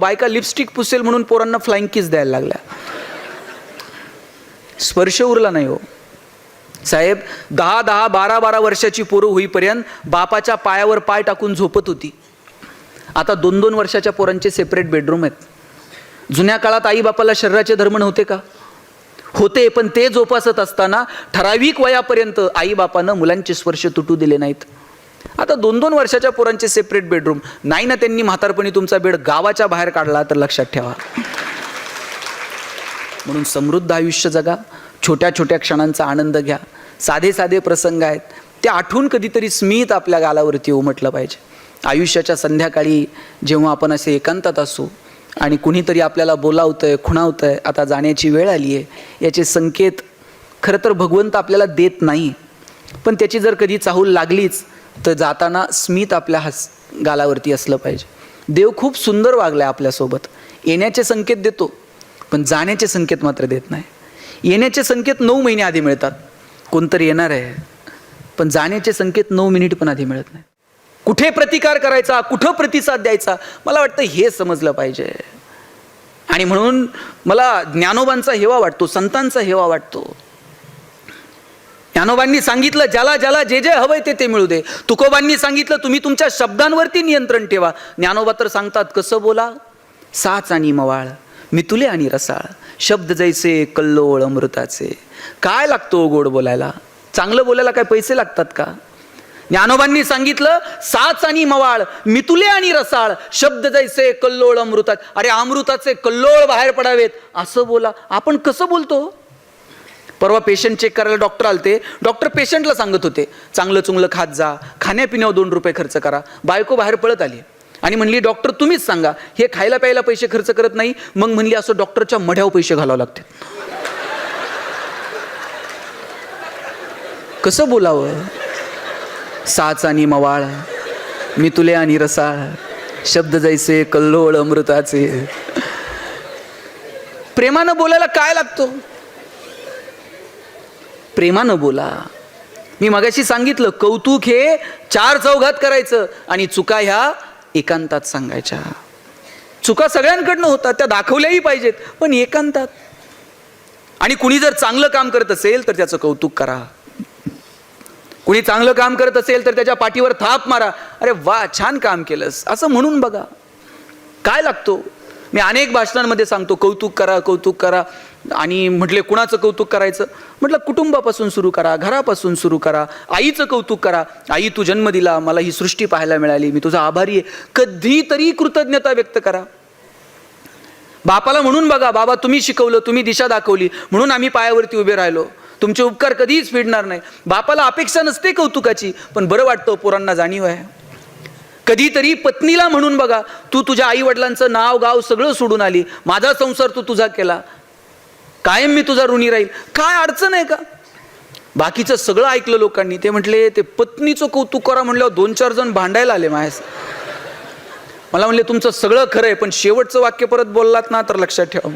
बायका लिपस्टिक पुसेल म्हणून पोरांना फ्लाइंग किस द्यायला लागल्या. स्पर्श उरला नाही हो साहेब. 10-10, 12-12 वर्षाची पोरं होईपर्यंत बापाच्या पायावर पाय टाकून झोपत होती. आता 2-2 वर्षाच्या पोरांचे सेपरेट बेडरूम आहेत. जुन्या काळात आई बापाला शरीराचे धर्म नव्हते का? होते, पण ते जोपासत असताना ठराविक वयापर्यंत आई बापानं मुलांचे स्पर्श तुटू दिले नाहीत. आता 2-2 वर्षाच्या पोरांचे सेपरेट बेडरूम नाही ना. त्यांनी म्हातारपणी तुमचा बेड गावाच्या बाहेर काढला तर लक्षात ठेवा. म्हणून समृद्ध आयुष्य जगा, छोट्या छोट्या क्षणांचा आनंद घ्या. साधे साधे प्रसंग आहेत ते आठवून कधीतरी स्मित आपल्या गालावरती उमटलं पाहिजे. आयुष्याच्या संध्याकाळी जेव्हा आपण असे एकांतात असू आणि कुणीतरी आपल्याला बोलावतंय, खुणावतंय, आता जाण्याची वेळ आली आहे, याचे संकेत खरं तर भगवंत आपल्याला देत नाही. पण त्याची जर कधी चाहूल लागलीच तर जाताना स्मित आपल्या गालावरती असलं पाहिजे. देव खूप सुंदर वागलाय आपल्यासोबत. येण्याचे संकेत देतो पण जाण्याचे संकेत मात्र देत नाही. येण्याचे संकेत 9 महिने आधी मिळतात, कोणतरी येणार आहे, पण जाण्याचे संकेत 9 मिनिट पण आधी मिळत नाही. कुठे प्रतिकार करायचा, कुठं प्रतिसाद द्यायचा, मला वाटतं हे समजलं पाहिजे. आणि म्हणून मला ज्ञानोबांचा हेवा वाटतो, संतांचा हेवा वाटतो. ज्ञानोबांनी सांगितलं ज्याला ज्याला जे जे हवंय ते मिळू दे. तुकोबांनी सांगितलं तुम्ही तुमच्या शब्दांवरती नियंत्रण ठेवा. ज्ञानोबा तर सांगतात कसं बोला, साच आणि मवाळ, मितुले आणि रसाळ, शब्द जैसे कल्लोळ अमृताचे. काय लागतो गोड बोलायला? चांगलं बोलायला काय पैसे लागतात का? ज्ञानोबांनी सांगितलं साच आणि मवाळ, मितुले आणि रसाळ, शब्द जैसे कल्लोळ अमृतात. अरे अमृताचे कल्लोळ बाहेर पडावेत असं बोला. आपण कसं बोलतो? परवा पेशंट चेक करायला डॉक्टर आलते. डॉक्टर पेशंटला सांगत होते चांगलं चुंगलं खात जा, खाण्यापिण्यावर 2 रुपये खर्च करा. बायको बाहेर पळत आली आणि म्हणली डॉक्टर तुम्हीच सांगा, हे खायला प्यायला पैसे खर्च करत नाही. मग म्हणली असं डॉक्टरच्या मढ्यावर पैसे घालावं लागते. कसं बोलावं? साच आणि मवाळ, मितुले आणि रसाळ, शब्द जैसे कल्लोळ अमृताचे. प्रेमानं बोलायला काय लागतो? प्रेमानं बोला. मी मगाशी सांगितलं कौतुक हे 4 चौघात करायचं आणि चुका ह्या एकांतात सांगायच्या. चुका सगळ्यांकडनं होतात, त्या दाखवल्याही पाहिजेत, पण एकांतात. आणि कुणी जर चांगलं काम करत असेल तर त्याचं कौतुक करा. कुणी चांगलं काम करत असेल तर त्याच्या पाठीवर थाप मारा. अरे वा छान काम केलंस असं म्हणून बघा. काय लागतो? मी अनेक भाषणांमध्ये सांगतो कौतुक करा, कौतुक करा. आणि म्हटले कुणाचं कौतुक करायचं? म्हटलं कुटुंबापासून सुरू करा, घरापासून सुरू करा. आईचं कौतुक करा. आई तू जन्म दिला, मला ही सृष्टी पाहायला मिळाली, मी तुझा आभारी आहे. कधीतरी कृतज्ञता व्यक्त करा. बापाला म्हणून बघा बाबा तुम्ही शिकवलं, तुम्ही दिशा दाखवली म्हणून आम्ही पायावरती उभे राहिलो. तुमचे उपकार कधीच फेडणार नाही. बापाला अपेक्षा नसते कौतुकाची, पण बरं वाटतं पोरांना जाणीव आहे. कधीतरी पत्नीला म्हणून बघा तू तुझ्या आई वडिलांचं नाव गाव सगळं सोडून आली, माझा संसार तू तुझा केला, कायम मी तुझा ऋणी राहील. काय अडचण आहे का? बाकीचं सगळं ऐकलं लोकांनी. ते म्हटले ते पत्नीचं कौतुक करा म्हणल्यावर 2-4 जण भांडायला आले माझ्यास. मला म्हणले तुमचं सगळं खरं आहे पण शेवटचं वाक्य परत बोललात ना तर लक्षात ठेवा.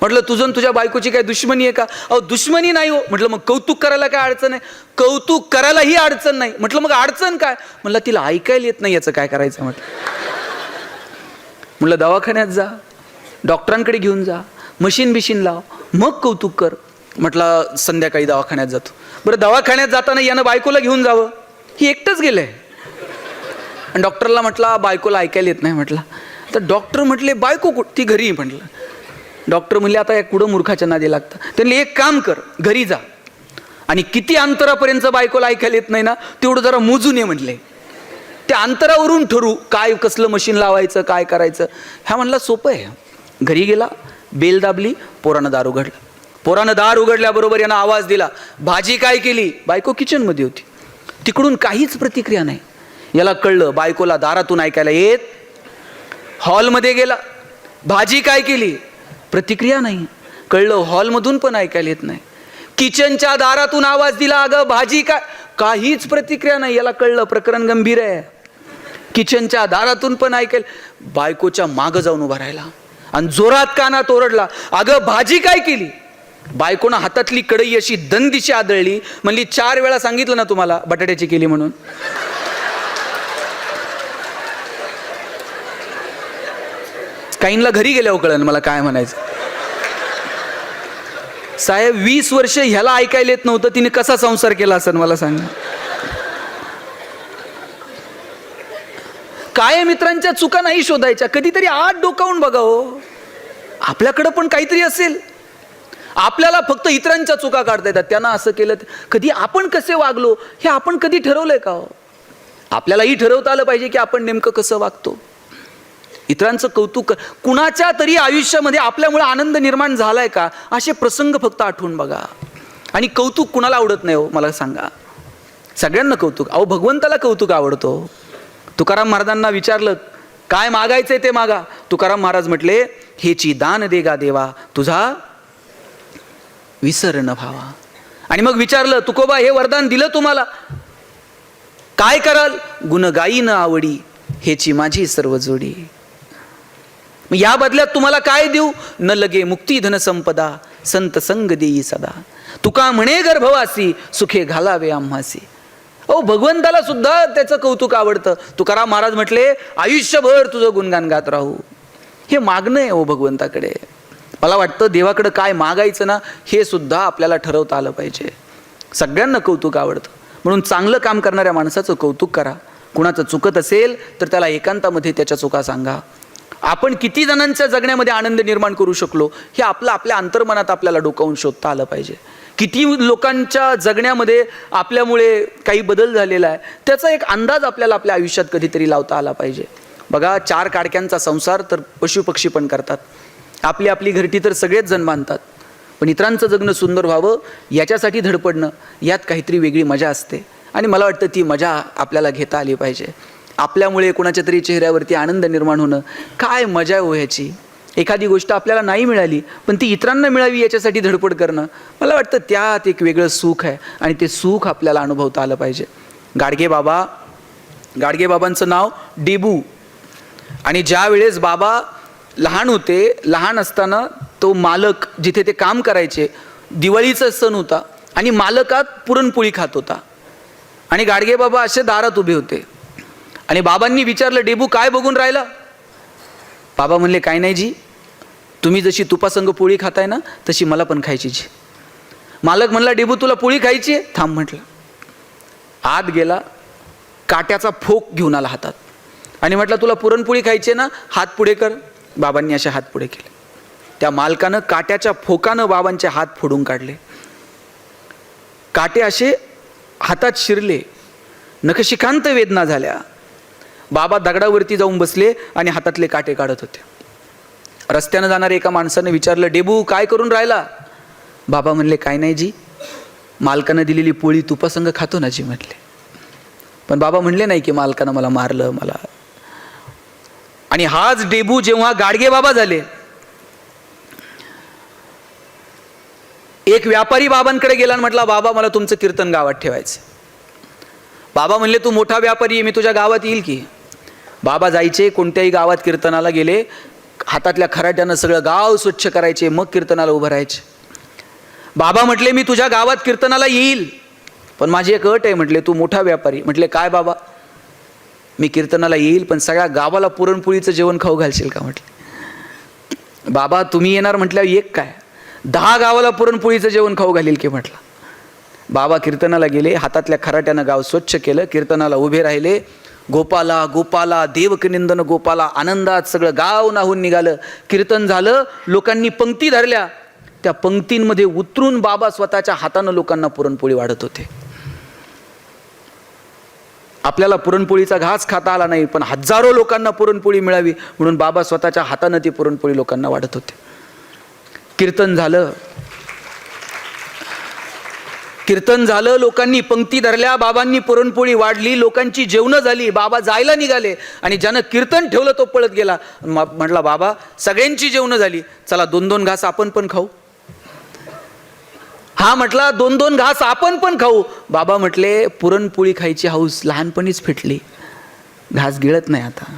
म्हटलं तुझं तुझ्या बायकोची काय दुश्मनी आहे का? अहो दुश्मनी नाही हो. म्हटलं मग कौतुक करायला काय अडचण आहे? कौतुक करायलाही अडचण नाही. म्हटलं मग अडचण काय? म्हटलं तिला ऐकायला येत नाही, याचं काय करायचं? म्हटलं दवाखान्यात जा, डॉक्टरांकडे घेऊन जा, मशीन बिशीन लाव, मग कौतुक कर. म्हटलं संध्याकाळी दवाखान्यात जातो. बरं दवाखान्यात जाताना यानं बायकोला घेऊन जावं, ही एकटंच गेलंय. आणि डॉक्टरला म्हटलं बायकोला ऐकायला येत नाही. म्हटलं तर डॉक्टर म्हटले बायको ती घरी. म्हटलं डॉक्टर म्हणले आता या कुठं मूर्खाच्या नादी लागतं. त्यांनी एक काम कर, घरी जा आणि किती अंतरापर्यंत बायकोला ऐकायला येत नाही ना तेवढं जरा मोजून ये म्हटले. त्या अंतरावरून ठरू काय कसलं मशीन लावायचं, काय करायचं. ह्या म्हणला सोपं आहे. घरी गेला, बेल दाबली, पोरानं दार उघडलं. पोरानं दार उघडल्याबरोबर यानं आवाज दिला, भाजी काय केली? बायको किचनमध्ये होती. तिकडून काहीच प्रतिक्रिया नाही. याला कळलं बायकोला दारातून ऐकायला येत. हॉलमध्ये गेला, भाजी काय केली? प्रतिक्रिया नाही. कळलं हॉलमधून पण ऐकायला येत नाही. किचनच्या दारातून आवाज दिला, अगं भाजी काय? काहीच प्रतिक्रिया नाही. याला कळलं प्रकरण गंभीर आहे. किचनच्या दारातून पण ऐकायला. बायकोच्या मागं जाऊन उभा राहिला आणि जोरात कानात ओरडला, अगं भाजी काय केली? बायकोनं हातातली कढई अशी दंदिशी आदळली. म्हणली 4 वेळा सांगितलं ना तुम्हाला बटाट्याची केली म्हणून. काहींना घरी गेल्यावर कळलं मला काय म्हणायचं. साहेब 20 वर्ष ह्याला ऐकायला येत नव्हतं, तिने कसा संसार केला असेल मला सांगा. काय मित्रांच्या चुका नाही शोधायच्या, कधीतरी आत डोकावून बघा हो. आपल्याकडं पण काहीतरी असेल. आपल्याला फक्त इतरांच्या चुका काढता येतात, त्यांना असं केलं. कधी आपण कसे वागलो हे आपण कधी ठरवलंय का हो? आपल्यालाही ठरवता आलं पाहिजे की आपण नेमकं कसं वागतो. इतरांचं कौतुक कुणाच्या तरी आयुष्यामध्ये आपल्यामुळे आनंद निर्माण झालाय का, असे प्रसंग फक्त आठवून बघा. आणि कौतुक कुणाला आवडत नाही हो मला सांगा. सगळ्यांना कौतुक. अहो भगवंताला कौतुक आवडतो. तुकाराम महाराजांना विचारलं काय मागायचंय ते मागा. तुकाराम महाराज म्हटले हेची दान देगा देवा तुझा विसर न व्हावा. आणि मग विचारलं तुकोबा हे वरदान दिलं तुम्हाला काय कराल. गुण गाई न आवडी हेची माझी सर्व जोडी. मग या बदल्यात तुम्हाला काय देऊ. न लगे मुक्ती धन संपदा संत संग देई सदा. तुका म्हणे गर्भवासी सुखे घालावे आम्हासी. ओ भगवंताला सुद्धा त्याचं कौतुक आवडतं. तुकाराम महाराज म्हटले आयुष्यभर तुझं गुणगान गात राहू. हे मागणं आहे ओ भगवंताकडे. मला वाटतं देवाकडे काय मागायचं ना हे सुद्धा आपल्याला ठरवता आलं पाहिजे. सगळ्यांना कौतुक आवडतं म्हणून चांगलं काम करणाऱ्या माणसाचं कौतुक करा. कुणाचं चुकत असेल तर त्याला एकांतामध्ये त्याच्या चुका सांगा. आपण किती जणांच्या जगण्यामध्ये आनंद निर्माण करू शकलो हे आपल्या अंतर्मनात आपल्याला डोकावून शोधता आलं पाहिजे. किती लोकांच्या जगण्यामध्ये आपल्यामुळे काही बदल झालेला आहे त्याचा एक अंदाज आपल्याला आपल्या आयुष्यात कधीतरी लावता आला पाहिजे. बघा 4 काडक्यांचा संसार तर पशुपक्षी पण करतात. आपली आपली घरटी तर सगळेच जण बांधतात. पण इतरांचं जगणं सुंदर व्हावं याच्यासाठी धडपडणं यात काहीतरी वेगळी मजा असते. आणि मला वाटतं ती मजा आपल्याला घेता आली पाहिजे. आपल्यामुळे कोणाच्या तरी चेहऱ्यावरती आनंद निर्माण होणं काय मजा हो ह्याची. एखादी गोष्ट आपल्याला नाही मिळाली पण ती इतरांना मिळावी याच्यासाठी धडपड करणं मला वाटतं त्यात एक वेगळं सुख आहे. आणि ते सुख आपल्याला अनुभवता आलं पाहिजे. गाडगे बाबांचं नाव डेबू. आणि ज्या वेळेस बाबा लहान होते लहान असताना तो मालक जिथे ते काम करायचे दिवाळीचा सण होता आणि मालकात पुरणपोळी खात होता. आणि गाडगे बाबा असे दारात उभे होते आणि बाबांनी विचारलं डेबू काय बघून राहिला. बाबा म्हणले काय नाही जी, तुम्ही जशी तुपासंग पोळी खाताय ना तशी मला पण खायची जी. मालक म्हणला डेबू तुला पोळी खायची आहे. थांब म्हटलं. आत गेला काट्याचा फोक घेऊन आला हातात आणि म्हटलं तुला पुरणपोळी खायची ना हात पुढे कर. बाबांनी असे हात पुढे केले. त्या मालकानं काट्याच्या फोकानं बाबांचे हात फोडून काढले. काटे असे हातात शिरले. नखशिखांत वेदना झाल्या. बाबा दगडावरती जाऊन बसले आणि हातातले काटे काढत होते. रस्त्यानं जाणाऱ्या एका माणसाने विचारलं डेबू काय करून राहिला. बाबा म्हणले काय नाही जी, मालकानं दिलेली पोळी तुपासंग खातो ना जी म्हटले. पण बाबा म्हणले नाही की मालकानं मला मारलं मला. आणि हाच डेबू जेव्हा गाडगे बाबा झाले एक व्यापारी बाबांकडे गेला आणि म्हटला बाबा मला तुमचं कीर्तन गावात ठेवायचं. बाबा म्हणले तू मोठा व्यापारी आहे मी तुझ्या गावात येईल की. बाबा जायचे कोणत्याही गावात कीर्तनाला गेले हातातल्या खराट्यानं सगळं गाव स्वच्छ करायचे मग कीर्तनाला उभं राहायचे. बाबा म्हटले मी तुझ्या गावात कीर्तनाला येईल पण माझी एक अट आहे. म्हटले तू मोठा व्यापारी. म्हटले काय बाबा. मी कीर्तनाला येईल पण सगळ्या गावाला पुरणपोळीचं जेवण खाऊ घालशील का. म्हटलं बाबा तुम्ही येणार म्हटल्यावर एक काय 10 गावाला पुरणपोळीचं जेवण खाऊ घालील की. म्हटलं बाबा कीर्तनाला गेले हातातल्या खराट्यानं गाव स्वच्छ केलं. कीर्तनाला उभे राहिले. गोपाला गोपाला देवकनिंदन गोपाला आनंदात सगळं गाव नाहून निघालं. कीर्तन झालं. लोकांनी पंक्ती धरल्या. त्या पंक्तींमध्ये उतरून बाबा स्वतःच्या हातानं लोकांना पुरणपोळी वाढत होते. आपल्याला पुरणपोळीचा घास खाता आला नाही पण हजारो लोकांना पुरणपोळी मिळावी म्हणून बाबा स्वतःच्या हातानं ती पुरणपोळी लोकांना वाढत होते. कीर्तन झालं लोकांनी पंक्ती धरल्या. बाबांनी पुरणपोळी वाढली. लोकांची जेवणं झाली. बाबा जायला निघाले आणि ज्यानं कीर्तन ठेवलं तो पळत गेला. म्हटला बाबा सगळ्यांची जेवणं झाली चला 2-2 घास आपण पण खाऊ. हा म्हटला 2-2 घास आपण पण खाऊ. बाबा म्हटले पुरणपोळी खायची हौस लहानपणीच फिटली घास गिळत नाही आता.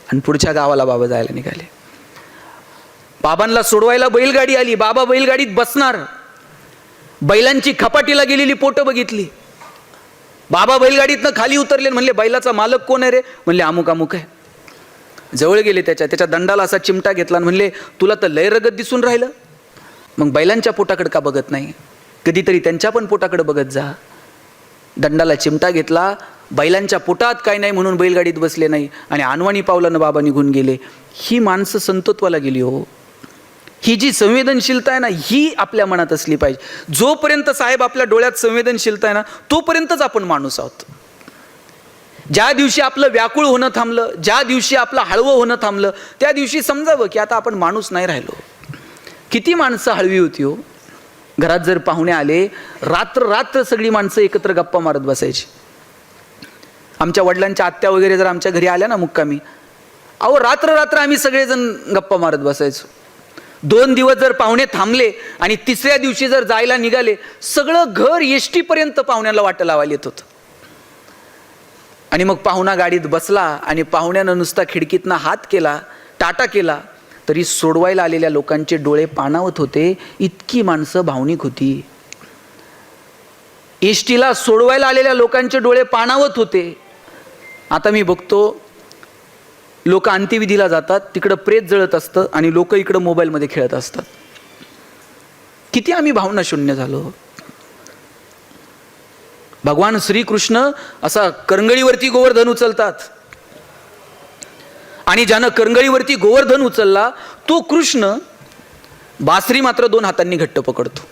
आणि पुढच्या गावाला बाबा जायला निघाले. बाबांना सोडवायला बैलगाडी आली. बाबा बैलगाडीत बसणार. बैलांची खपाटीला गेलेली पोटं बघितली. बाबा बैलगाडीतनं खाली उतरले. म्हणले बैलाचा मालक कोण आहे रे. म्हणले अमुक अमुक आहे. जवळ गेले, त्याच्या दंडाला असा चिमटा घेतला आणि म्हणले, तुला तर लय रगत दिसून राहिलं, मग बैलांच्या पोटाकडे का बघत नाही? कधीतरी त्यांच्या पण पोटाकडे बघत जा. दंडाला चिमटा घेतला, बैलांच्या पोटात काय नाही म्हणून बैलगाडीत बसले नाही आणि अनवाणी पावलानं बाबा निघून गेले. ही माणसं संतत्वाला गेली हो. ही जी संवेदनशीलता आहे ना, ही आपल्या मनात असली पाहिजे. जोपर्यंत साहेब आपल्या डोळ्यात संवेदनशीलता आहे ना, तोपर्यंतच आपण माणूस आहोत. ज्या दिवशी आपलं व्याकुळ होणं थांबलं, ज्या दिवशी आपलं हळवं होणं थांबलं, त्या दिवशी समजावं की आता आपण माणूस नाही राहिलो. किती माणसं हळवी होती हो. घरात जर पाहुणे आले, रात्र रात्र सगळी माणसं एकत्र गप्पा मारत बसायची. आमच्या वडिलांच्या आत्या वगैरे जर आमच्या घरी आल्या ना मुक्कामी, अहो रात्र रात्र आम्ही सगळेजण गप्पा मारत बसायचो. 2 दिवस जर पाहुणे थांबले आणि तिसऱ्या दिवशी जर जायला निघाले, सगळं घर एसटी पर्यंत पाहुण्याला वाटं लावायला येत होतं. आणि मग पाहुणा गाडीत बसला आणि पाहुण्यानं नुसता खिडकीतनं हात केला, टाटा केला, तरी सोडवायला आलेल्या लोकांचे डोळे पाणावत होते. इतकी माणसं भावनिक होती. एसटीला सोडवायला आलेल्या लोकांचे डोळे पाणावत होते. आता मी बघतो लोक अंत्यविधीला जातात, तिकडं प्रेत जळत असतं आणि लोक इकडं मोबाईलमध्ये खेळत असतात. किती आम्ही भावना शून्य झालो. भगवान श्रीकृष्ण असा करंगळीवरती गोवर्धन उचलतात आणि ज्यानं करंगळीवरती गोवर्धन उचलला तो कृष्ण बासरी मात्र 2 हातांनी घट्ट पकडतो.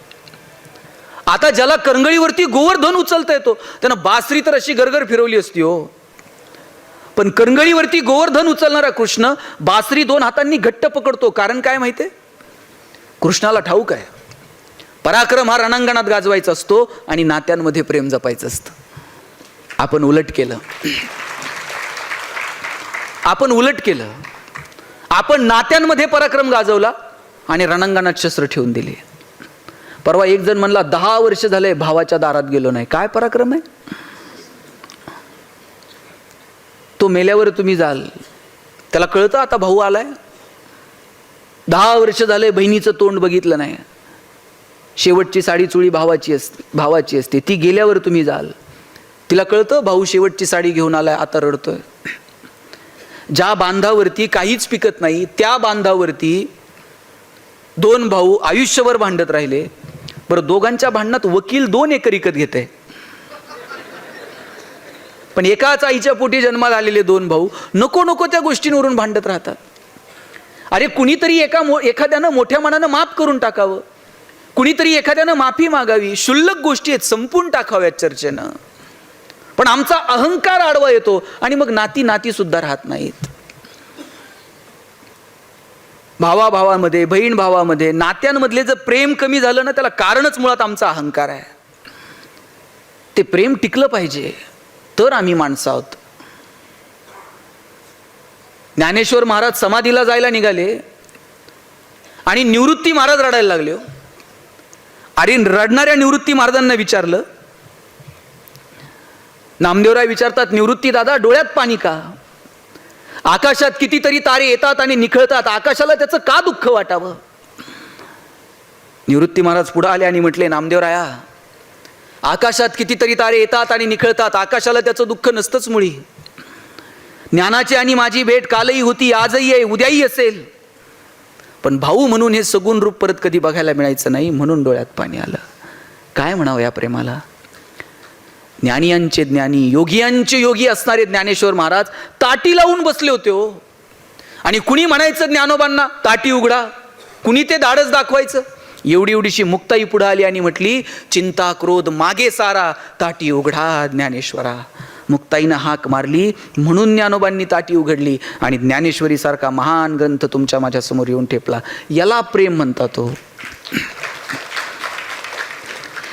आता ज्याला करंगळीवरती गोवर्धन उचलता येतो त्यानं बासरी तर अशी गरगर फिरवली असती हो, पण करंगळीवरती गोवर्धन उचलणारा कृष्ण बासरी 2 हातांनी घट्ट पकडतो. कारण काय माहितीये? कृष्णाला ठाऊक आहे पराक्रम हा रणांगणात गाजवायचा असतो आणि नात्यांमध्ये प्रेम जपायचं असतं. आपण उलट केलं. आपण नात्यांमध्ये पराक्रम गाजवला आणि रणांगणात शस्त्र ठेवून दिले. परवा एक जण म्हणला 10 वर्ष झाले भावाच्या दारात गेलो नाही. काय पराक्रम आहे? तो मेल्यावर तुम्ही जाल, त्याला कळतं आता भाऊ आलाय. 10 वर्ष झाले बहिणीचं तोंड बघितलं नाही. शेवटची साडी चुळी भावाची असते, ती गेल्यावर तुम्ही जाल, तिला कळतं भाऊ शेवटची साडी घेऊन आलाय, आता रडतोय. ज्या बांधावरती काहीच पिकत नाही त्या बांधावरती 2 भाऊ आयुष्यभर भांडत राहिले. बरं, दोघांच्या भांडणात वकील 2 एकर विकत घेते, पण एकाच आईच्या पोटी जन्माला आलेले 2 भाऊ नको नको त्या गोष्टींवरून भांडत राहतात. अरे कुणीतरी एखाद्यानं मोठ्या मनानं माफ करून टाकावं, कुणीतरी एखाद्यानं माफी मागावी. शुल्लक गोष्टी आहेत, संपून टाकाव्यात चर्चेनं. पण आमचा अहंकार आडवा येतो आणि मग नाती सुद्धा राहत नाहीत. भावाभावामध्ये, बहीण भावामध्ये, नात्यांमधले जर प्रेम कमी झालं ना, त्याला कारणच मुळात आमचा अहंकार आहे. ते प्रेम टिकलं पाहिजे तर आम्ही माणसं आहोत. ज्ञानेश्वर महाराज समाधीला जायला निघाले आणि निवृत्ती महाराज रडायला लागले. अरे रडणाऱ्या निवृत्ती महाराजांना विचारलं, नामदेवराय विचारतात, निवृत्ती दादा डोळ्यात पाणी का? आकाशात कितीतरी तारे येतात आणि निखळतात, आकाशाला त्याचं का दुःख वाटावं? निवृत्ती महाराज पुढे आले आणि म्हटले, नामदेवराया आकाशात कितीतरी तारे येतात आणि निखळतात, आकाशाला त्याचं दुःख नसतंच मुळी. ज्ञानाची आणि माझी भेट कालही होती, आजही आहे, उद्याही असेल, पण भाऊ म्हणून हे सगुण रूप परत कधी बघायला मिळायचं नाही, म्हणून डोळ्यात पाणी आलं. काय म्हणावं या प्रेमाला? ज्ञानियांचे ज्ञानी, योगियांचे योगी असणारे ज्ञानेश्वर महाराज ताटी लावून बसले होते हो. आणि कुणी म्हणायचं ज्ञानोबांना ताटी उघडा, कुणी ते धाडस दाखवायचं. एवढीशी मुक्ताई पुढे आली आणि म्हटली, चिंता क्रोध मागे सारा, ताटी उघडा ज्ञानेश्वरा. मुक्ताईनं हाक मारली म्हणून ज्ञानोबांनी ताटी उघडली आणि ज्ञानेश्वरी सारखा महान ग्रंथ तुमच्या माझ्या समोर येऊन ठेपला. याला प्रेम म्हणतात हो.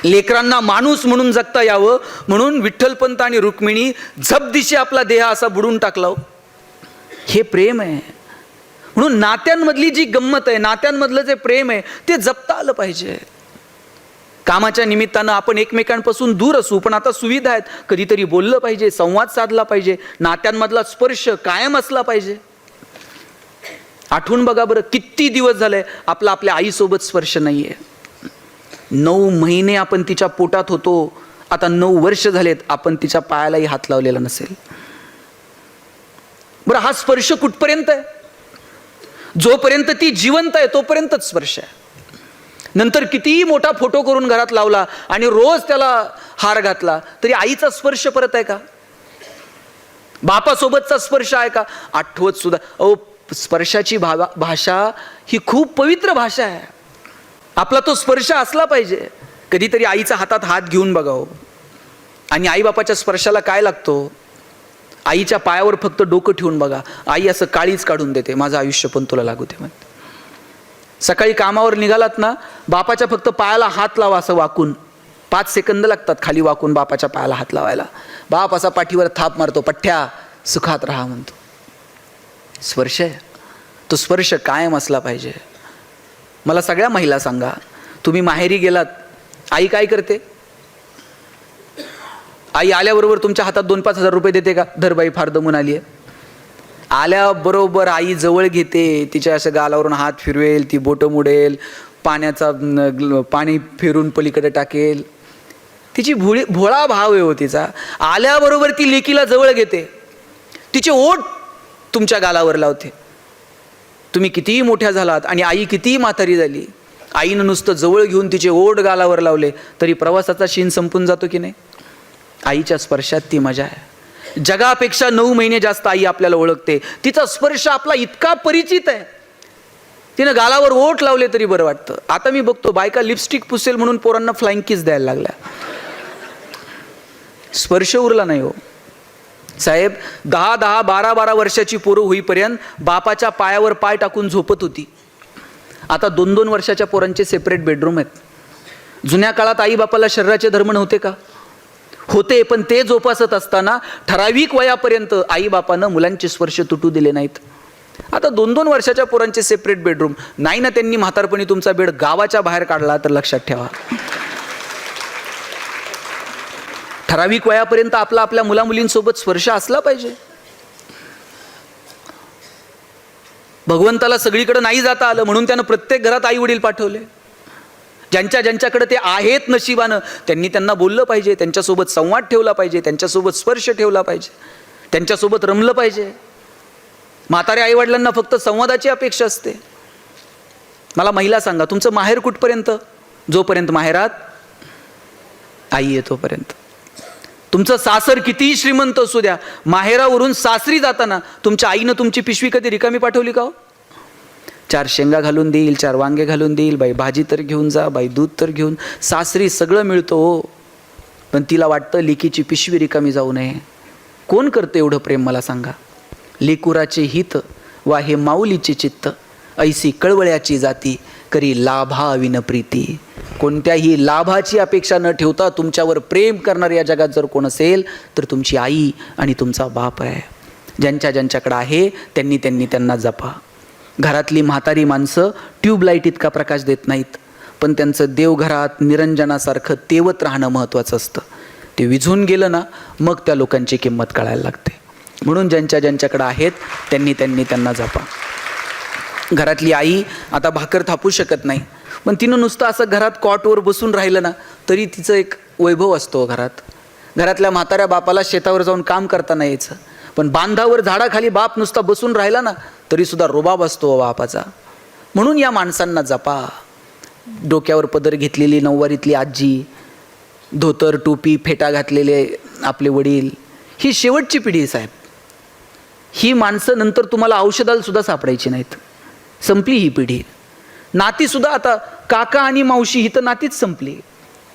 लेकरांना माणूस म्हणून जगता यावं म्हणून विठ्ठलपंत आणि रुक्मिणी झपदिशी आपला देह असा बुडून टाकला. हे प्रेम आहे. म्हणून नात्यांमधली जी गंमत आहे, नात्यांमधलं जे प्रेम आहे ते जपता आलं पाहिजे. कामाच्या निमित्तानं आपण एकमेकांपासून दूर असू, पण आता सुविधा आहेत, कधीतरी बोललं पाहिजे, संवाद साधला पाहिजे, नात्यांमधला स्पर्श कायम असला पाहिजे. आठवून बघा बरं, किती दिवस झाले आपला आपल्या आईसोबत स्पर्श नाहीये. 9 महिने आपण तिच्या पोटात होतो, आता 9 वर्ष झालेत आपण तिच्या पायालाही हात लावलेला नसेल. बरं, हा स्पर्श कुठपर्यंत आहे? जोपर्यंत ती जिवंत आहे तोपर्यंतच स्पर्श आहे. नंतर कितीही मोठा फोटो करून घरात लावला आणि रोज त्याला हार घातला तरी आईचा स्पर्श परत आहे का? बापासोबतचा स्पर्श आहे का? आठवत सुद्धा. स्पर्शाची भाषा ही खूप पवित्र भाषा आहे. आपला तो स्पर्श असला पाहिजे. कधीतरी आईचा हातात हात घेऊन बघावं. आणि आईबापाच्या स्पर्शाला काय लागतो? आईच्या पायावर फक्त डोकं ठेवून बघा, आई असं काळीच काढून देते, माझं आयुष्य पण तुला लागू दे म्हणते. सकाळी कामावर निघालात ना, बापाच्या फक्त पायाला हात लावा असं वाकून, 5 सेकंद लागतात खाली वाकून बापाच्या पायाला हात लावायला. बाप असा पाठीवर थाप मारतो, पठ्ठ्या सुखात राहा म्हणतो. स्पर्श आहे तो, स्पर्श कायम असला पाहिजे. मला सगळ्या महिला सांगा, तुम्ही माहेरी गेलात, आई काय करते? आई आल्याबरोबर तुमच्या हातात 2-5 हजार रुपये देते का? धरबाई फार दमून आली आहे. आल्याबरोबर आई जवळ घेते, तिच्या असं गालावरून हात फिरवेल, ती बोटं मुडेल, पाणी फिरून पलीकडे टाकेल. तिची भोळा भाव आहे हो तिचा. आल्याबरोबर ती लेकीला जवळ घेते, तिचे ओठ तुमच्या गालावर लावते. तुम्ही कितीही मोठ्या झालात आणि आई कितीही म्हातारी झाली, आईनं नुसतं जवळ घेऊन तिचे ओठ गालावर लावले तरी प्रवासाचा शीण संपून जातो की नाही? आईच्या स्पर्शात ती मजा आहे. जगापेक्षा 9 महिने जास्त आई आपल्याला ओळखते. तिचा स्पर्श आपला इतका परिचित आहे. तिनं गालावर ओठ लावले तरी बरं वाटतं. आता मी बघतो बायका लिपस्टिक पुसेल म्हणून पोरांना फ्लाइंग किस द्यायला लागल्या. स्पर्श उरला नाही हो साहेब. 10-10, 12-12 वर्षाची पोरं होईपर्यंत बापाच्या पायावर पाय टाकून झोपत होती. आता 2-2 वर्षाच्या पोरांचे सेपरेट बेडरूम आहेत. जुन्या काळात आई बापाला शरीराचे धर्म नव्हते का? होते, पण ते जोपासत असताना ठराविक वयापर्यंत आई बापानं मुलांचे स्पर्श तुटू दिले नाहीत. आता 2-2 वर्षाच्या पोरांचे सेपरेट बेडरूम नाही ना. त्यांनी म्हातारपणी तुमचा बेड गावाच्या बाहेर काढला तर लक्षात ठेवा. ठराविक वयापर्यंत आपला आपल्या मुलामुलींसोबत स्पर्श असला पाहिजे. भगवंताला सगळीकडे नाही जाता आलं म्हणून त्यानं प्रत्येक घरात आई वडील पाठवले. ज्यांच्याकडे ते आहेत नशिबानं, त्यांना बोललं पाहिजे, त्यांच्यासोबत संवाद ठेवला पाहिजे, त्यांच्यासोबत स्पर्श ठेवला पाहिजे, त्यांच्यासोबत रमलं पाहिजे. म्हाताऱ्या आईवडिलांना फक्त संवादाची अपेक्षा असते. मला महिला सांगा, तुमचं माहेर कुठपर्यंत? जोपर्यंत माहेरात आई येतोपर्यंत. तुमचं सासर कितीही श्रीमंत असू द्या, माहेरावरून सासरी जाताना तुमच्या आईनं तुमची पिशवी कधी रिकामी पाठवली का हो? 4 शेंगा घालून देईल, 4 वांगे घालून देईल, बाई भाजी तर घेऊन जा, बाई दूध तर घेऊन. सासरी सगळं मिळतं हो, पण तिला वाटतं लेकीची पिशवी रिकामी जाऊ नये. कोण करतं एवढं प्रेम मला सांगा? लेकुराचे हित वा हे माऊलीचे चित्त, ऐसी कळवळ्याची जाती करी लाभा विन प्रीती. कोणत्याही लाभाची अपेक्षा न ठेवता तुमच्यावर प्रेम करणारे या जगात जर कोण असेल तर तुमची आई आणि तुमचा बाप आहे. ज्यांच्याकडे आहे त्यांना जपा. घरातली म्हातारी माणसं ट्यूबलाईट इतका प्रकाश देत नाहीत, पण त्यांचं देवघरात निरंजनासारखं तेवत राहणं महत्त्वाचं असतं. ते विझून गेलं ना, मग त्या लोकांची किंमत कळायला लागते. म्हणून ज्यांच्याकडे आहेत त्यांना जपा. घरातली आई आता भाकर थापू शकत नाही, पण तिनं नुसतं असं घरात कॉटवर बसून राहिलं ना तरी तिचं एक वैभव असतो घरात. घरातल्या म्हाताऱ्या बापाला शेतावर जाऊन काम करताना यायचं, पण बांधावर झाडाखाली बाप नुसता बसून राहिला ना तरी सुद्धा रुबाब असतो बापाचा. म्हणून या माणसांना जपा. डोक्यावर पदर घेतलेली नऊवारीतली आजी, धोतर टोपी फेटा घातलेले आपले वडील, ही शेवटची पिढी साहेब. ही माणसं नंतर तुम्हाला औषधाला सुद्धा सापडायची नाहीत. संपली ही पिढी. नाती सुद्धा आता काका आणि मावशी ही तर नातीच संपली.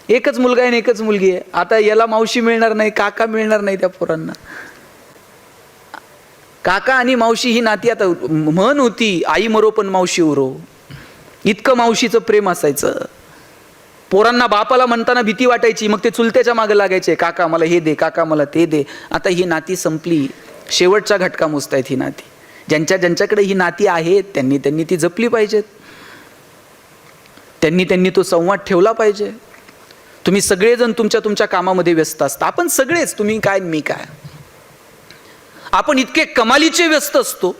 एकच मुलगा आहे आणि एकच मुलगी आहे. आता याला मावशी मिळणार नाही, काका मिळणार नाही त्या पोरांना. काका आणि मावशी ही नाती आता म्हण होती, आई मरो पण मावशी उरो. इतकं मावशीचं प्रेम असायचं. पोरांना बापाला म्हणताना भीती वाटायची, मग ते चुलत्याच्या मागे लागायचे, काका मला हे दे, काका मला ते दे. आता ही नाती संपली. शेवटचा घटका मोजतायत ही नाती. ज्यांच्याकडे ही नाती आहेत त्यांनी ती जपली पाहिजेत. त्यांनी तो संवाद ठेवला पाहिजे. तुम्ही सगळेजण तुमच्या कामामध्ये व्यस्त असता. आपण सगळेच, तुम्ही काय मी काय, आपण इतके कमालीचे व्यस्त असतो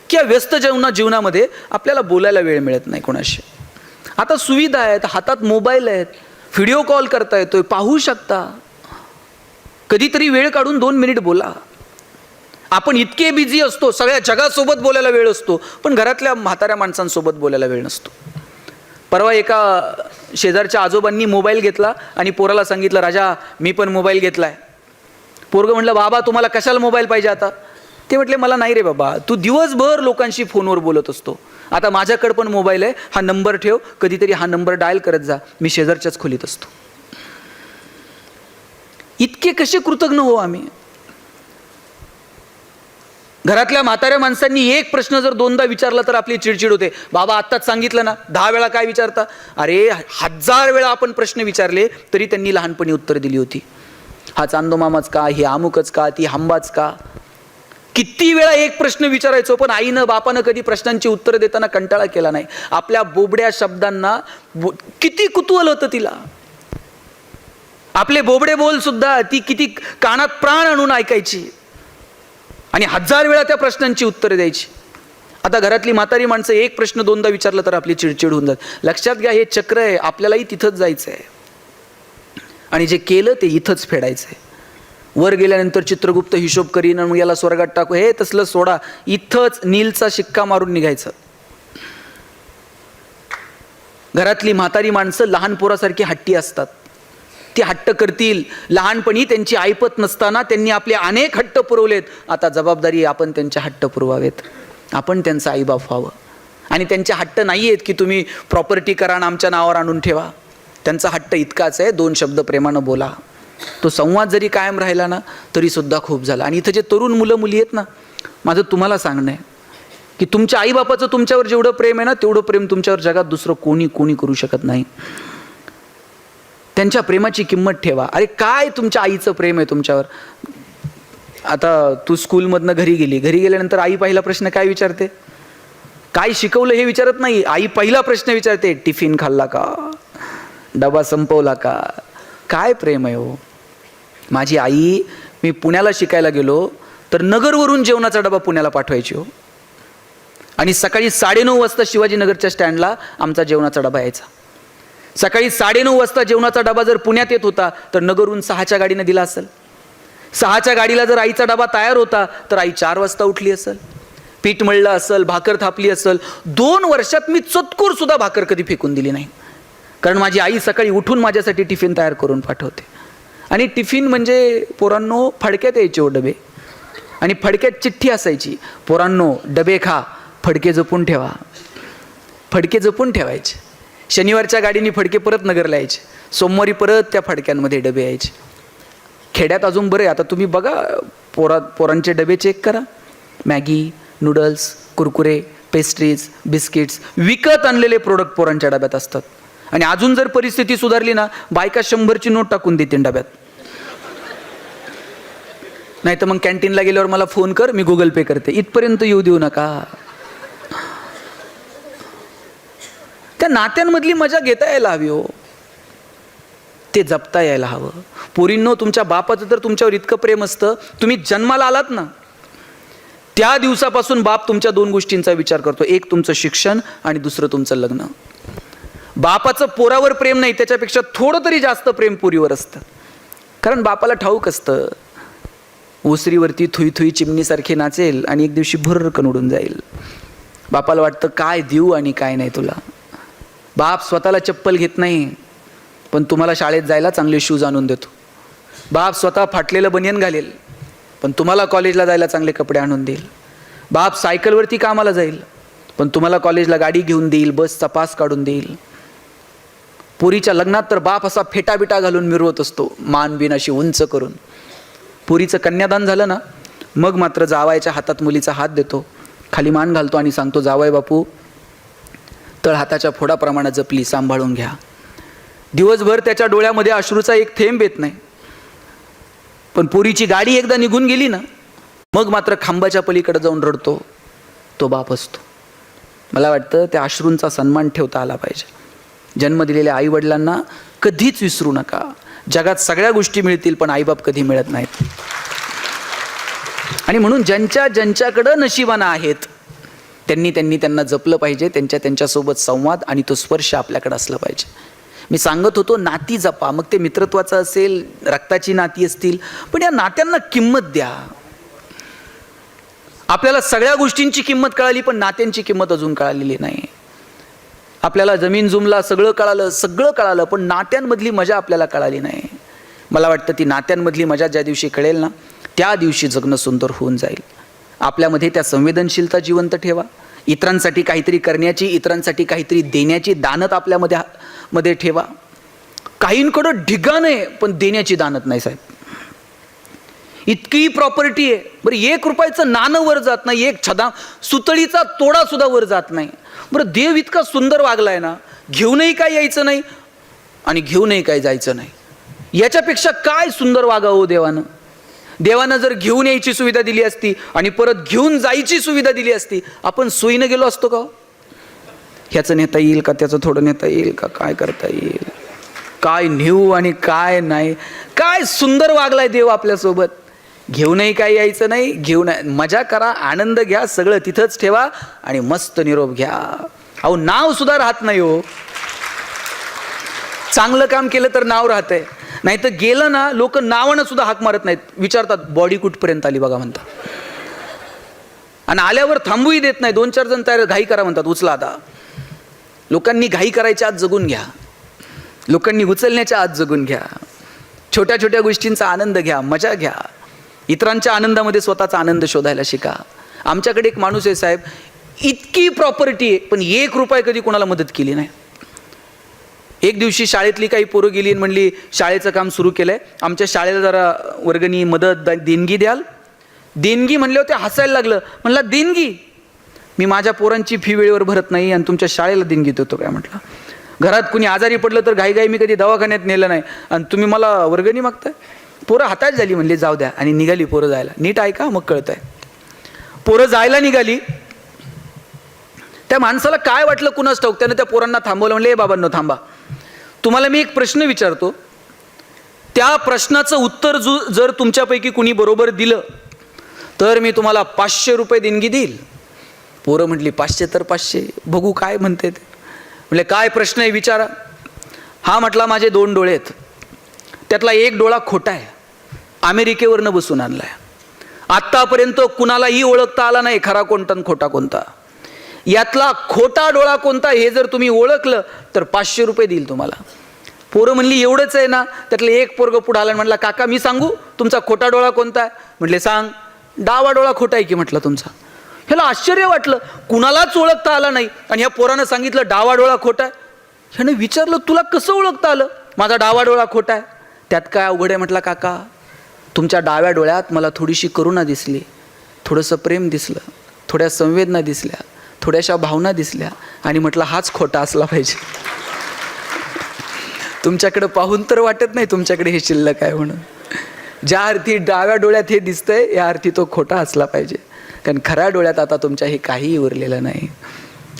की या व्यस्त जीवनामध्ये आपल्याला बोलायला वेळ मिळत नाही कोणाशी. आता सुविधा आहेत, हातात मोबाईल आहेत, व्हिडिओ कॉल करता येतोय, पाहू शकता. कधीतरी वेळ काढून 2 मिनिट बोला. आपण इतके बिझी असतो, सगळ्या जगासोबत बोलायला वेळ असतो, पण घरातल्या म्हाताऱ्या माणसांसोबत बोलायला वेळ नसतो. परवा एका शेजारच्या आजोबांनी मोबाईल घेतला आणि पोराला सांगितलं, राजा मी पण मोबाईल घेतलाय. पोरगं म्हटलं, बाबा तुम्हाला कशाला मोबाईल पाहिजे आता? ते म्हटले, मला नाही रे बाबा, तू दिवसभर लोकांशी फोनवर बोलत असतो, आता माझ्याकडे पण मोबाईल आहे, हा नंबर ठेव, कधीतरी हा नंबर डायल करत जा, मी शेजारच्याच खोलीत असतो. इतके कसे कृतज्ञ हो आम्ही? घरातल्या म्हाताऱ्या माणसांनी एक प्रश्न जर दोनदा विचारला तर आपली चिडचिड होते. बाबा आत्ताच सांगितलं ना, 10 वेळा काय विचारता? अरे 1000 वेळा आपण प्रश्न विचारले तरी त्यांनी लहानपणी उत्तर दिली होती. हा चांदोमामाच का, ही आमुकच का, ती हंबाच का? किती वेळा एक प्रश्न विचारायचो, पण आईनं बापानं कधी प्रश्नांची उत्तर देताना कंटाळा केला नाही. आपल्या बोबड्या शब्दांना किती कुतूहल होतं तिला. आपले बोबडे बोल सुद्धा ती किती कानात प्राण आणून ऐकायची आणि 1000 वेळा त्या प्रश्नांची उत्तरं द्यायची. आता घरातली म्हातारी माणसं एक प्रश्न दोनदा विचारलं तर आपली चिडचिड होऊन जात. लक्षात घ्या, हे चक्र आहे, आपल्यालाही तिथंच जायचं आहे आणि जे केलं ते इथंच फेडायचं आहे. वर गेल्यानंतर चित्रगुप्त हिशोब करीन मग याला स्वर्गात टाकू, हे तसलं सोडा. इथंच नीलचा शिक्का मारून निघायचं. घरातली म्हातारी माणसं लहान पोरासारखी हट्टी असतात. ती हट्ट करतील. लहानपणी त्यांची ऐपत नसताना त्यांनी आपले अनेक हट्ट पुरवलेत. आता जबाबदारी आपण त्यांचे हट्ट पुरवावेत, आपण त्यांचं आईबाप व्हावं. आणि त्यांचे हट्ट नाही आहेत की तुम्ही प्रॉपर्टी करा आणि आमच्या नावावर आणून ठेवा. त्यांचा हट्ट इतकाच आहे, 2 शब्द प्रेमानं बोला. तो संवाद जरी कायम राहिला ना तरी सुद्धा खूप झाला. आणि इथं जे तरुण मुलं मुली आहेत ना, माझं तुम्हाला सांगणं आहे की तुमच्या आईबापाचं तुमच्यावर जेवढं प्रेम आहे ना, तेवढं प्रेम तुमच्यावर जगात दुसरं कोणी करू शकत नाही. त्यांच्या प्रेमाची किंमत ठेवा. अरे काय तुमच्या आईचं प्रेम आहे तुमच्यावर. आता तू स्कूलमधनं घरी गेल्यानंतर आई पहिला प्रश्न काय विचारते? काय शिकवलं हे विचारत नाही. आई पहिला प्रश्न विचारते, टिफिन खाल्ला का, डबा संपवला का? काय प्रेम आहे हो. माझी आई, मी पुण्याला शिकायला गेलो तर नगरवरून जेवणाचा डबा पुण्याला पाठवायची हो. आणि सकाळी 9:30 वाजता शिवाजीनगरच्या स्टँडला आमचा जेवणाचा डबा यायचा. सकाळी 9:30 वाजता जेवणाचा डबा जर पुण्यात येत होता तर नगरहून 6च्या गाडीनं दिला असेल. 6च्या गाडीला जर आईचा डबा तयार होता तर आई 4 वाजता उठली असेल, पीठ मळलं असेल, भाकर थापली असेल. 2 वर्षात मी चतकूर सुद्धा भाकर कधी फेकून दिली नाही, कारण माझी आई सकाळी उठून माझ्यासाठी टिफिन तयार करून पाठवते. आणि टिफिन म्हणजे पोरांनो फडक्यात यायचे हो डबे, आणि फडक्यात चिठ्ठी असायची, पोरांनो डबे खा, फडके जपून ठेवा. फडके जपून ठेवायचे. शनिवारच्या गाडीने फडके परत नगरला यायचे, सोमवारी परत त्या फडक्यांमध्ये डबे यायचे. खेड्यात अजून बरे. आता तुम्ही बघा, पोरांचे डबे चेक करा. Maggi, noodles, Kurkure, pastries, biscuits, विकत आणलेले प्रोडक्ट पोरांच्या डब्यात असतात. आणि अजून जर परिस्थिती सुधारली ना, बायका 100ची नोट टाकून देतील डब्यात. नाही तर मग कॅन्टीनला गेल्यावर मला फोन कर, मी गुगल पे करते. इथपर्यंत येऊ देऊ नका. त्या नात्यांमधली मजा घेता यायला हवी हो, ते जपता यायला हवं. पोरींनो, तुमच्या बापाचं तर तुमच्यावर इतकं प्रेम असतं, तुम्ही जन्माला आलात ना त्या दिवसापासून बाप तुमच्या 2 गोष्टींचा विचार करतो. एक तुमचं शिक्षण आणि दुसरं तुमचं लग्न. बापाचं पोरावर प्रेम नाही, त्याच्यापेक्षा थोडं तरी जास्त प्रेम पोरीवर असतं. कारण बापाला ठाऊक असतं, ओसरीवरती थुई थुई चिमणीसारखे नाचेल आणि एक दिवशी भुर्रकन उडून जाईल. बापाला वाटतं काय देऊ आणि काय नाही तुला. बाप स्वतःला चप्पल घेत नाही, पण तुम्हाला शाळेत जायला चांगले शूज आणून देतो. बाप स्वतः फाटलेलं बनियन घालेल, पण तुम्हाला कॉलेजला जायला चांगले कपडे आणून देईल. बाप सायकलवरती कामाला जाईल, पण तुम्हाला कॉलेजला गाडी घेऊन देईल, बसचा पास काढून देईल. पोरीच्या लग्नात तर बाप असा फेटाबिटा घालून मिरवत असतो, मान बिन अशी उंच करून. पोरीचं कन्यादान झालं ना, मग मात्र जावायच्या हातात मुलीचा हात देतो, खाली मान घालतो आणि सांगतो, जावाय बापू, तळहाताच्या फोडाप्रमाणे जपली, सांभाळून घ्या. दिवसभर त्याच्या डोळ्यामध्ये अश्रूचा एक थेंब येत नाही, पण पोरीची गाडी एकदा निघून गेली ना, मग मात्र खांबाच्या पलीकडे जाऊन रडतो तो बाप असतो. मला वाटतं त्या अश्रूंचा सन्मान ठेवता आला पाहिजे. जन्म दिलेल्या आईवडिलांना कधीच विसरू नका. जगात सगळ्या गोष्टी मिळतील, पण आईबाप कधी मिळत नाहीत. आणि म्हणून ज्यांच्याकडं नशिबानं आहेत त्यांना जपलं पाहिजे. त्यांच्यासोबत संवाद आणि तो स्पर्श आपल्याकडे असला पाहिजे. मी सांगत होतो, नाती जपा. मग ते मित्रत्वाचं असेल, रक्ताची नाती असतील, पण या नात्यांना किंमत द्या. आपल्याला सगळ्या गोष्टींची किंमत कळाली, पण नात्यांची किंमत अजून कळालेली नाही. आपल्याला जमीन जुमला सगळं कळालं, पण नात्यांमधली मजा आपल्याला कळाली नाही. मला वाटतं ती नात्यांमधली मजा ज्या दिवशी कळेल ना, त्या दिवशी जगणं सुंदर होऊन जाईल. आपल्यामध्ये त्या संवेदनशीलता जिवंत ठेवा. इतरांसाठी काहीतरी करण्याची, इतरांसाठी काहीतरी देण्याची दानत आपल्यामध्ये ठेवा. काहींकडं ढिगाण आहे, पण देण्याची दानत नाही साहेब. इतकी प्रॉपर्टी आहे, बरं 1 रुपयाचं नाणं वर जात नाही, एक सुतळीचा तोडा सुद्धा वर जात नाही. बरं देव इतका सुंदर वागलाय ना, घेऊनही काय यायचं नाही आणि घेऊनही काय जायचं नाही. याच्यापेक्षा काय सुंदर वागावं देवानं. देवानं जर घेऊन यायची सुविधा दिली असती आणि परत घेऊन जायची सुविधा दिली असती, आपण सोयीनं गेलो असतो का? ह्याचं नेता येईल का, त्याचं थोडं नेता येईल का, काय करता येईल, काय नेऊ आणि काय नाही. काय सुंदर वागलाय देव आपल्यासोबत. घेऊनही काय यायचं नाही, घेऊन मजा करा, आनंद घ्या, सगळं तिथंच ठेवा आणि मस्त निरोप घ्या. अहो नाव सुद्धा राहत नाही हो. चांगलं काम केलं तर नाव राहतंय, नाही तर गेलं ना, लोक नावानं सुद्धा हाक मारत नाहीत, विचारतात बॉडी कुठपर्यंत आली बघा म्हणतात. आणि आल्यावर थांबूही देत नाही. 2-4 जण तयार, घाई करा म्हणतात, उचला आता. लोकांनी घाई करायच्या आत जगून घ्या. लोकांनी उचलण्याच्या आत जगून घ्या. छोट्या छोट्या गोष्टींचा आनंद घ्या, मजा घ्या. इतरांच्या आनंदामध्ये स्वतःचा आनंद शोधायला शिका. आमच्याकडे एक माणूस आहे साहेब, इतकी प्रॉपर्टी आहे, पण 1 रुपया कधी कोणाला मदत केली नाही. एक दिवशी शाळेतली काही पोरं गेली आणि म्हणली शाळेचं काम सुरू केलंय, आमच्या शाळेला जरा वर्गणी मदत देणगी द्याल. देणगी म्हणल्यावर ते हसायला लागलं. म्हणला देणगी? मी माझ्या पोरांची फी वेळेवर भरत नाही आणि तुमच्या शाळेला देणगी देतो काय? म्हटलं घरात कुणी आजारी पडलं तर घाईघाई मी कधी दवाखान्यात नेलं नाही आणि तुम्ही मला वर्गणी मागताय? पोरं हातात झाली, म्हणले जाऊ द्या, आणि निघाली पोरं जायला. नीट ऐका मग कळतंय. पोरं जायला निघाली. त्या माणसाला काय वाटलं कुणास ठाऊक, त्यानं त्या पोरांना थांबवलं. म्हणले ए बाबांनो थांबा, तुम्हाला मी एक प्रश्न विचारतो, त्या प्रश्नाचं उत्तर जर तुमच्यापैकी कुणी बरोबर दिलं तर मी तुम्हाला 500 रुपये देणगी देईल. पोरं म्हटली 500 तर 500, बघू काय म्हणते ते. म्हणले काय प्रश्न आहे विचारा. हा म्हटला माझे 2 डोळे आहेत, त्यातला एक डोळा खोटा आहे, अमेरिकेवरनं बसून आणलाय. आत्तापर्यंत कुणालाही ओळखता आला नाही खरा कोणता आणि खोटा कोणता. यातला खोटा डोळा कोणता हे जर तुम्ही ओळखलं तर 500 रुपये देईल तुम्हाला. पोरं म्हणली एवढंच आहे ना? त्यातलं एक पोरगं पुढे आलं, म्हटलं काका मी सांगू तुमचा खोटा डोळा कोणता आहे? म्हटले सांग. डावा डोळा खोटा आहे की म्हटलं तुमचा. ह्याला आश्चर्य वाटलं, कुणालाच ओळखता आला नाही आणि ह्या पोरानं सांगितलं डावा डोळा खोटा आहे. ह्यानं विचारलं तुला कसं ओळखता आलं माझा डावा डोळा खोटा आहे? त्यात काय अवघड आहे म्हटलं काका, तुमच्या डाव्या डोळ्यात मला थोडीशी करुणा दिसली, थोडंसं प्रेम दिसलं, थोड्या संवेदना दिसल्या, थोड्याशा भावना दिसल्या आणि म्हटलं हाच खोटा असला पाहिजे. तुमच्याकडे पाहून तर वाटत नाही तुमच्याकडे हे शिल्लक आहे म्हणून. ज्या अर्थी डाव्या डोळ्यात हे दिसतंय या अर्थी तो खोटा असला पाहिजे, कारण खऱ्या डोळ्यात आता तुमच्या हे काहीही उरलेलं नाही.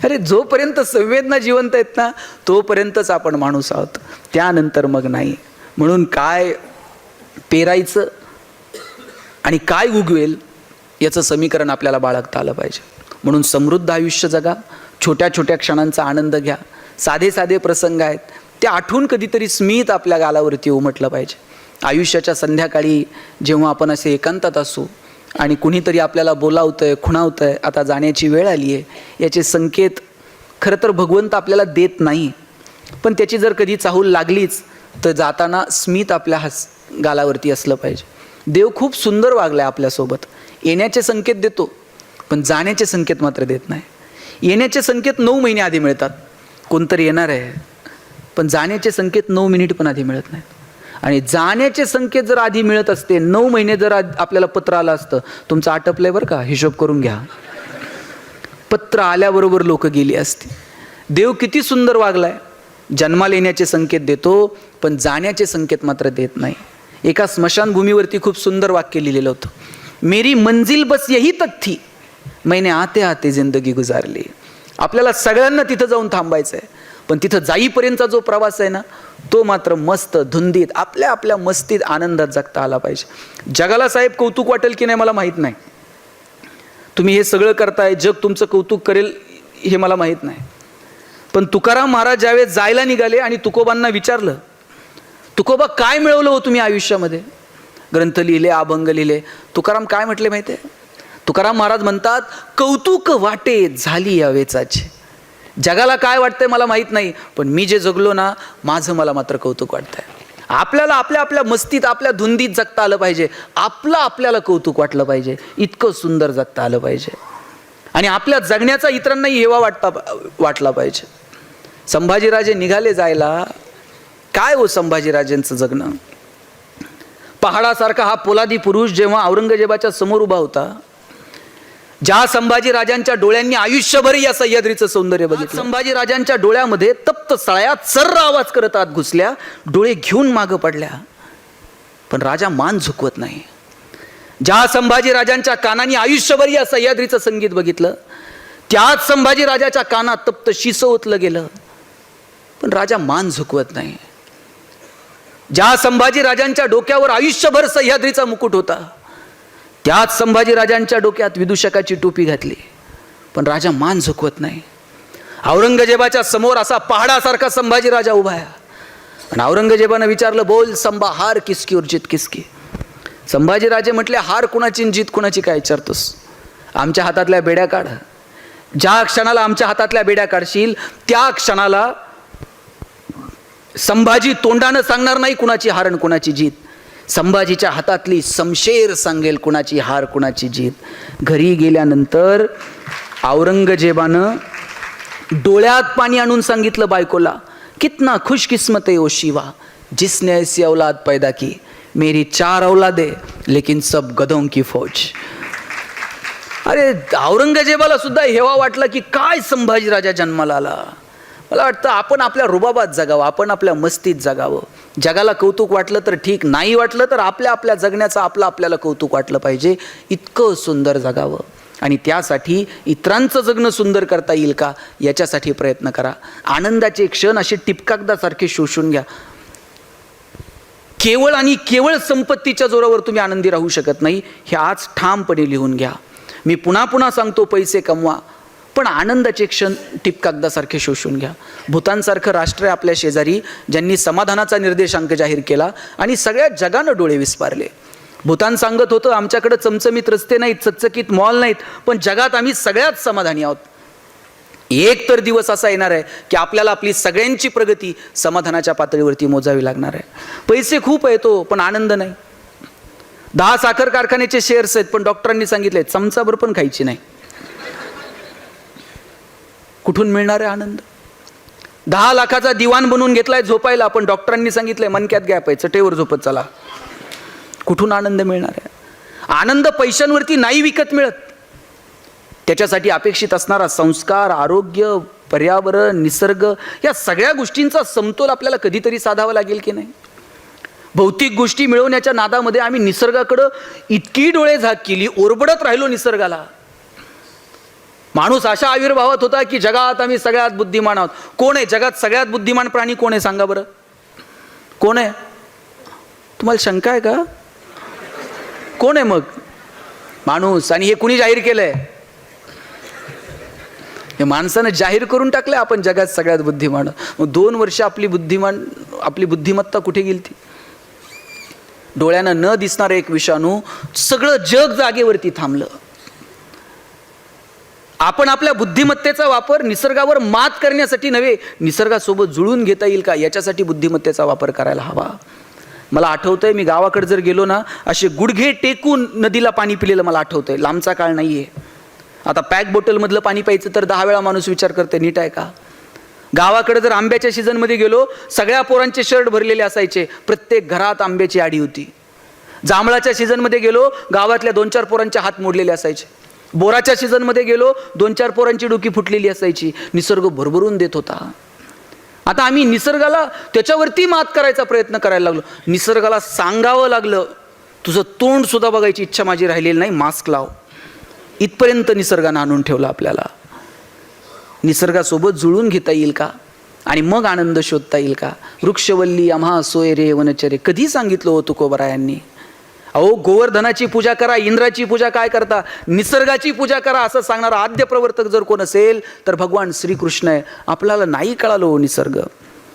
अरे जोपर्यंत संवेदना जिवंत आहेत ना तोपर्यंतच आपण माणूस आहोत, त्यानंतर मग नाही. म्हणून काय पेरायचं आणि काय उगवेल याचं समीकरण आपल्याला बाळगता आलं पाहिजे. म्हणून समृद्ध आयुष्य जगा, छोट्या छोट्या क्षणांचा आनंद घ्या. साधे साधे प्रसंग आहेत ते आठवून कधीतरी स्मित आपल्या गालावरती उमटलं पाहिजे. आयुष्याच्या संध्याकाळी जेव्हा आपण असे एकांतात असू आणि कुणीतरी आपल्याला बोलावतंय, खुणावतंय, आता जाण्याची वेळ आली आहे, याचे संकेत खरं तर भगवंत आपल्याला देत नाही, पण त्याची जर कधी चाहूल लागलीच तर जाताना स्मित आपल्या गालावरती असलं पाहिजे. देव खूप सुंदर वागलाय आपल्यासोबत. येण्याचे संकेत देतो पण जाण्याचे संकेत मात्र देत नाही. येण्याचे संकेत 9 महिने आधी मिळतात, कोणतरी येणार आहे, पण जाण्याचे संकेत 9 मिनिट पण आधी मिळत नाहीत. आणि जाण्याचे संकेत जर आधी मिळत असते, 9 महिने जर आपल्याला पत्र आलं असतं, तुमचं आटपलंय बरं का, हिशोब करून घ्या. पत्र आल्याबरोबर लोक गेली असती. देव किती सुंदर वागलाय, जन्माला येण्याचे संकेत देतो पण जाण्याचे संकेत मात्र देत नाही. एका स्मशानभूमीवरती खूप सुंदर वाक्य लिहिलेलं होतं, मेरी मंजिल बस यही तक थी, मैंने आते आते जिंदगी गुजारली. आपल्याला सगळ्यांना तिथं जाऊन थांबायचं आहे, पण तिथं जाईपर्यंतचा जो प्रवास आहे ना तो मात्र मस्त धुंदीत आपल्या आपल्या मस्तीत आनंदात जगता आला पाहिजे. जगाला साहेब कौतुक वाटेल की नाही मला माहीत नाही, तुम्ही हे सगळं करताय, जग तुमचं कौतुक करेल हे मला माहीत नाही, पण तुकाराम महाराज ज्यावेळेस जायला निघाले आणि तुकोबांना विचारलं, तुकोबा काय मिळवलं हो तुम्ही आयुष्यामध्ये? ग्रंथ लिहिले, अभंग लिहिले. तुकाराम काय म्हटले माहिती आहे? तुकाराम महाराज म्हणतात, कौतुक वाटे झाली या वेचाची. जगाला काय वाटतंय मला माहीत नाही, पण मी जे जगलो ना, माझं मला मात्र कौतुक वाटतंय. आपल्याला आपल्या आपल्या मस्तीत, आपल्या धुंदीत जगता आलं पाहिजे. आपल्याला कौतुक वाटलं पाहिजे. इतकं सुंदर जगता आलं पाहिजे. आणि आपल्या जगण्याचा इतरांनाही हेवा वाटला पाहिजे. संभाजीराजे निघाले जायला. काय हो संभाजीराजेंचं जगणं. पहाडासारखा हा पोलादी पुरुष जेव्हा औरंगजेबाच्या समोर उभा होता, ज्या संभाजीराजांच्या डोळ्यांनी आयुष्यभर या सह्याद्रीचं सौंदर्य बघितलं, संभाजीराजांच्या डोळ्यामध्ये तप्त सळ्यात सर्र आवाज करत आत घुसल्या, डोळे घेऊन मागं पडल्या, पण राजा मान झुकवत नाही. ज्या संभाजीराजांच्या कानांनी आयुष्यभर या सह्याद्रीचं संगीत बघितलं, त्याच संभाजीराजाच्या कानात तप्त शिस ओतलं गेलं, पण राजा मान झुकवत नाही. ज्या संभाजीराजांच्या डोक्यावर आयुष्यभर सह्याद्रीचा मुकुट होता, त्याच संभाजीराजांच्या डोक्यात विदूषकाची टोपी घातली, पण राजा मान झुकवत नाही. औरंगजेबाच्या समोर असा पहाडासारखा संभाजीराजा उभा आहे. आणि औरंगजेबानं विचारलं, बोल संभा, हार किसकी और जीत किसकी. संभाजीराजे म्हटले, हार कुणाची जीत कुणाची काय विचारतोस, आमच्या हातातल्या बेड्या काढ. ज्या क्षणाला आमच्या हातातल्या बेड्या काढशील, त्या क्षणाला संभाजी तोंडानं सांगणार नाही कुणाची हार आणि कुणाची जीत. संभाजीच्या हातातली समशेर सांगेल कुणाची हार कुणाची जीत. घरी गेल्यानंतर औरंगजेबानं डोळ्यात पाणी आणून सांगितलं बायकोला, कितना खुशकिस्मत है ओ शिवा जिसने ऐसी औलाद पैदा की. मेरी 4 औलादे लेकिन सब गधों की फौज. अरे औरंगजेबाला सुद्धा हेवा वाटला की काय संभाजीराजा जन्माला आला. मला वाटतं आपण आपल्या रुबाबात जगावं, आपण आपल्या मस्तीत जगावं. जगाला कौतुक वाटलं तर ठीक, नाही वाटलं तर आपल्या आपल्या जगण्याचं आपल्याला कौतुक वाटलं पाहिजे. इतकं सुंदर जगावं. आणि त्यासाठी इतरांचं जगणं सुंदर करता येईल का, याच्यासाठी प्रयत्न करा. आनंदाचे क्षण असे टिपकागदासारखे शोषून घ्या. केवळ आणि केवळ संपत्तीच्या जोरावर तुम्ही आनंदी राहू शकत नाही, हे आज ठामपणे लिहून घ्या. मी पुन्हा पुन्हा सांगतो, पैसे कमवा, पण आनंदाचे क्षण टिपकागदासारखे शोषून घ्या. भूतानसारखं राष्ट्र आहे आपल्या शेजारी, ज्यांनी समाधानाचा निर्देशांक जाहीर केला आणि सगळ्या जगानं डोळे विस्पारले. भूतान सांगत होतं, आमच्याकडे चमचमीत रस्ते नाहीत, चकचकीत मॉल नाहीत, पण जगात आम्ही सगळ्यात समाधानी आहोत. एक तर दिवस असा येणार आहे की आपल्याला आपली सगळ्यांची प्रगती समाधानाच्या पातळीवरती मोजावी लागणार आहे. पैसे खूप येतो पण आनंद नाही. 10 साखर कारखान्याचे शेअर्स आहेत, पण डॉक्टरांनी सांगितले चमचाभर पण खायची नाही. कुठून मिळणार आहे आनंद. 10 लाखाचा दिवाण बनवून घेतलाय झोपायला, पण डॉक्टरांनी सांगितलंय मनक्यात गॅप आहे, चटेवर झोपत चला. कुठून आनंद मिळणार आहे. आनंद पैशांवरती नाही विकत मिळत. त्याच्यासाठी अपेक्षित असणारा संस्कार, आरोग्य, पर्यावरण, निसर्ग, या सगळ्या गोष्टींचा समतोल आपल्याला कधीतरी साधावा लागेल की नाही. भौतिक गोष्टी मिळवण्याच्या नादामध्ये आम्ही निसर्गाकडं इतकी डोळे झाक केली, ओरबडत राहिलो निसर्गाला. माणूस अशा आविर्भावात होता की जगात आम्ही सगळ्यात बुद्धिमान आहोत. कोण आहे जगात सगळ्यात बुद्धिमान प्राणी, कोण आहे सांगा बरं, कोण आहे. तुम्हाला शंका आहे का, कोण आहे मग, माणूस. आणि हे कुणी जाहीर केलंय, हे माणसानं जाहीर करून टाकलंय आपण जगात सगळ्यात बुद्धिमान. मग 2 वर्ष आपली बुद्धिमत्ता कुठे गेली ती. डोळ्यानं न दिसणारा एक विषाणू, सगळं जग जागेवरती थांबलं. आपण आपल्या बुद्धिमत्तेचा वापर निसर्गावर मात करण्यासाठी नव्हे, निसर्गासोबत जुळून घेता येईल का याच्यासाठी बुद्धिमत्तेचा वापर करायला हवा. मला आठवतंय, मी गावाकडे जर गेलो ना, असे गुडघे टेकून नदीला पाणी पिलेलं मला आठवतंय. लांबचा काळ नाहीये. आता पॅक बॉटलमधलं पाणी प्यायचं तर 10 वेळा माणूस विचार करते नीट आहे का. गावाकडे जर आंब्याच्या सीझनमध्ये गेलो, सगळ्या पोरांचे शर्ट भरलेले असायचे, प्रत्येक घरात आंब्याची आडी होती. जांभळाच्या सीझनमध्ये गेलो, गावातल्या 2-4 पोरांचे हात मोडलेले असायचे. बोराच्या सीझनमध्ये गेलो, 2-4 पोरांची डोकी फुटलेली असायची. निसर्ग भरभरून देत होता. आता आम्ही निसर्गाला त्याच्यावरती मात करायचा प्रयत्न करायला लागलो. निसर्गाला सांगावं लागलं, तुझं तोंड सुद्धा बघायची इच्छा माझी राहिलेली नाही, मास्क लाव. इथपर्यंत निसर्गानं आणून ठेवलं आपल्याला. निसर्गासोबत जुळून घेता येईल का, आणि मग आनंद शोधता येईल का. वृक्षवल्ली आम्हा सोय रे वनचरे, कधी सांगितलं हो तुकोबरायांनी. अहो, गोवर्धनाची पूजा करा, इंद्राची पूजा काय करता, निसर्गाची पूजा करा असं सांगणारा आद्य प्रवर्तक जर कोण असेल तर भगवान श्रीकृष्ण आहे. आपल्याला नाही कळालं हो निसर्ग.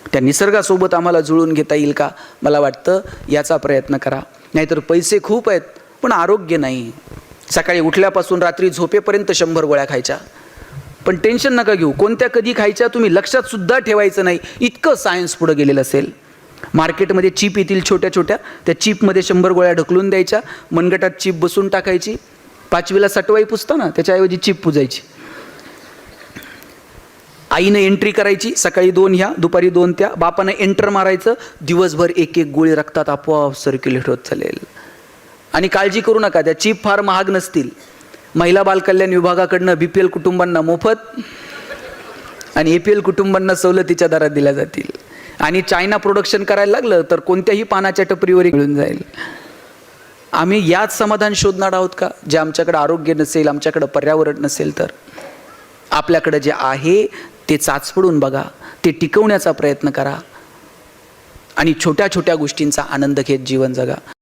त्या निसर्गासोबत आम्हाला जुळून घेता येईल का, मला वाटतं याचा प्रयत्न करा. नाहीतर पैसे खूप आहेत पण आरोग्य नाही, सकाळी उठल्यापासून रात्री झोपेपर्यंत 100 गोळ्या खायच्या. पण टेन्शन नका घेऊ, कोणत्या कधी खायच्या तुम्ही लक्षात सुद्धा ठेवायचं नाही, इतकं सायन्स पुढं गेलेलं असेल. मार्केटमध्ये चिप येतील छोट्या छोट्या, त्या चिपमध्ये 100 गोळ्या ढकलून द्यायच्या, मनगटात चिप बसून टाकायची, 5वीला सटवाई पुसता ना त्याच्याऐवजी चिप पुजायची. आईनं एंट्री करायची, सकाळी 2 ह्या दुपारी 2 त्या, बापानं एंटर मारायचं, दिवसभर एक एक गोळी रक्तात आपोआप सर्क्युलेट होत चालेल. आणि काळजी करू नका, त्या चिप फार महाग नसतील. महिला बालकल्याण विभागाकडनं BPL कुटुंबांना मोफत आणि APL कुटुंबांना सवलतीच्या दरात दिल्या जातील. आणि चायना प्रोडक्शन करायला लागलं तर कोणत्याही पानाच्या टपरीवर मिळून जाईल. आम्ही याच समाधान शोधणार आहोत का? जे आमच्याकडे आरोग्य नसेल, आमच्याकडे पर्यावरण नसेल, तर आपल्याकडे जे आहे ते चाचपडून बघा, ते टिकवण्याचा प्रयत्न करा आणि छोट्या छोट्या गोष्टींचा आनंद घेत जीवन जगा.